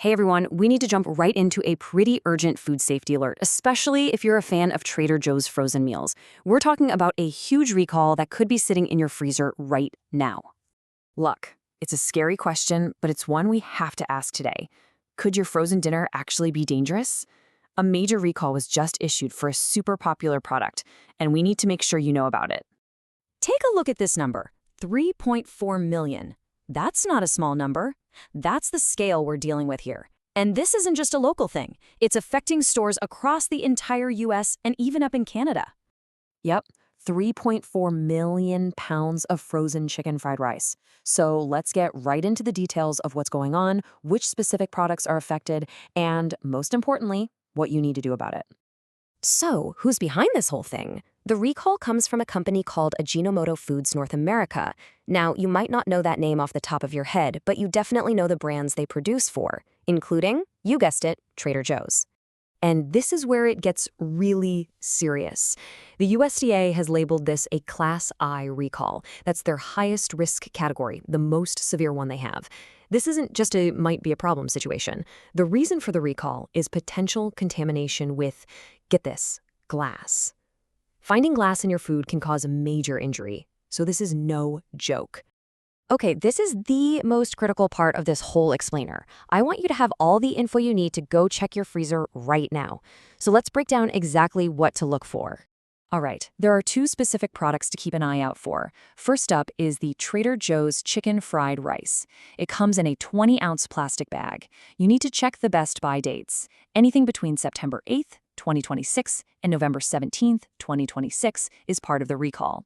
Hey everyone, we need to jump right into a pretty urgent food safety alert, especially if you're a fan of Trader Joe's frozen meals. We're talking about a huge recall that could be sitting in your freezer right now. Look, it's a scary question, but it's one we have to ask today. Could your frozen dinner actually be dangerous? A major recall was just issued for a super popular product, and we need to make sure you know about it. Take a look at this number, 3.4 million. That's not a small number. That's the scale we're dealing with here. And this isn't just a local thing. It's affecting stores across the entire US and even up in Canada. Yep, 3.4 million pounds of frozen chicken fried rice. So let's get right into the details of what's going on, which specific products are affected, and most importantly, what you need to do about it. So, who's behind this whole thing? The recall comes from a company called Ajinomoto Foods North America. Now, you might not know that name off the top of your head, but you definitely know the brands they produce for, including, you guessed it, Trader Joe's. And this is where it gets really serious. The USDA has labeled this a Class I recall. That's their highest risk category, the most severe one they have. This isn't just a might be a problem situation. The reason for the recall is potential contamination with, get this, glass. Finding glass in your food can cause a major injury, so this is no joke. Okay, this is the most critical part of this whole explainer. I want you to have all the info you need to go check your freezer right now. So let's break down exactly what to look for. All right, there are two specific products to keep an eye out for. First up is the Trader Joe's chicken fried rice. It comes in a 20-ounce plastic bag. You need to check the best buy dates. Anything between September 8th, 2026 and November 17th, 2026 is part of the recall.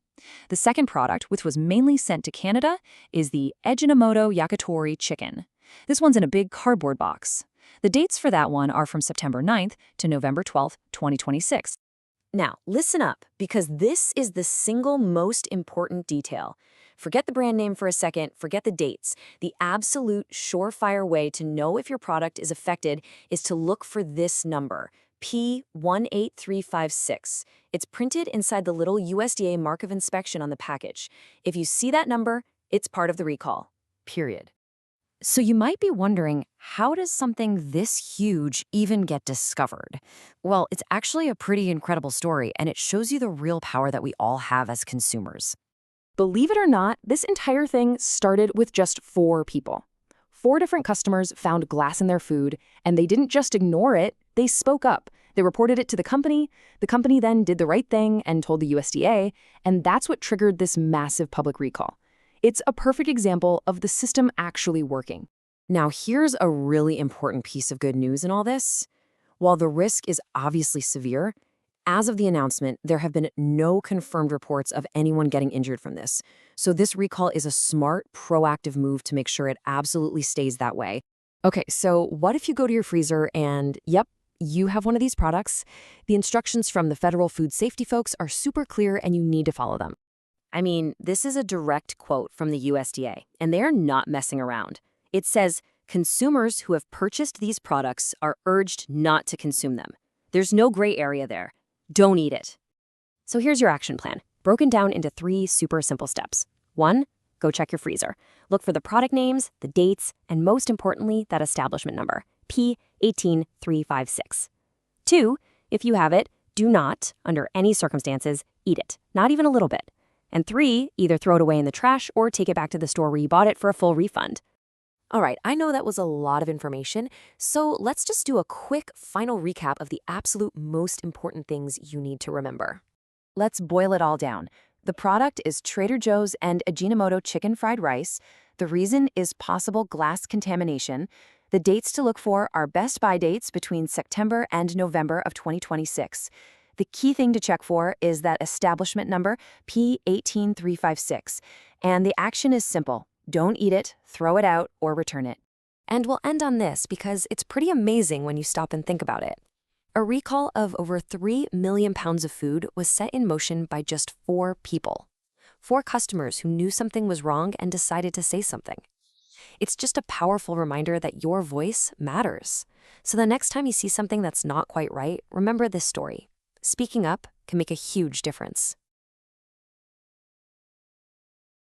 The second product, which was mainly sent to Canada, is the Ajinomoto Yakitori chicken. This one's in a big cardboard box. The dates for that one are from September 9th to November 12th, 2026. Now, listen up, because this is the single most important detail. Forget the brand name for a second, forget the dates. The absolute surefire way to know if your product is affected is to look for this number, P18356. It's printed inside the little USDA mark of inspection on the package. If you see that number, it's part of the recall, period. So you might be wondering, how does something this huge even get discovered? Well, it's actually a pretty incredible story, and it shows you the real power that we all have as consumers. Believe it or not, this entire thing started with just 4 people. 4 different customers found glass in their food, and they didn't just ignore it, they spoke up. They reported it to the company then did the right thing and told the USDA, and that's what triggered this massive public recall. It's a perfect example of the system actually working. Now, here's a really important piece of good news in all this. While the risk is obviously severe, as of the announcement, there have been no confirmed reports of anyone getting injured from this. So this recall is a smart, proactive move to make sure it absolutely stays that way. Okay, so what if you go to your freezer and, yep, you have one of these products? The instructions from the federal food safety folks are super clear and you need to follow them. I mean, this is a direct quote from the USDA, and they're not messing around. It says, consumers who have purchased these products are urged not to consume them. There's no gray area there. Don't eat it. So here's your action plan, broken down into 3 super simple steps. 1, go check your freezer. Look for the product names, the dates, and most importantly, that establishment number, P18356. 2, if you have it, do not, under any circumstances, eat it, not even a little bit. And 3, either throw it away in the trash or take it back to the store where you bought it for a full refund. All right, I know that was a lot of information, so let's just do a quick final recap of the absolute most important things you need to remember. Let's boil it all down. The product is Trader Joe's and Ajinomoto chicken fried rice. The reason is possible glass contamination. The dates to look for are best buy dates between September and November of 2026. The key thing to check for is that establishment number, P18356. And the action is simple. Don't eat it, throw it out, or return it. And we'll end on this because it's pretty amazing when you stop and think about it. A recall of over 3 million pounds of food was set in motion by just 4 people. 4 customers who knew something was wrong and decided to say something. It's just a powerful reminder that your voice matters. So the next time you see something that's not quite right, remember this story. Speaking up can make a huge difference.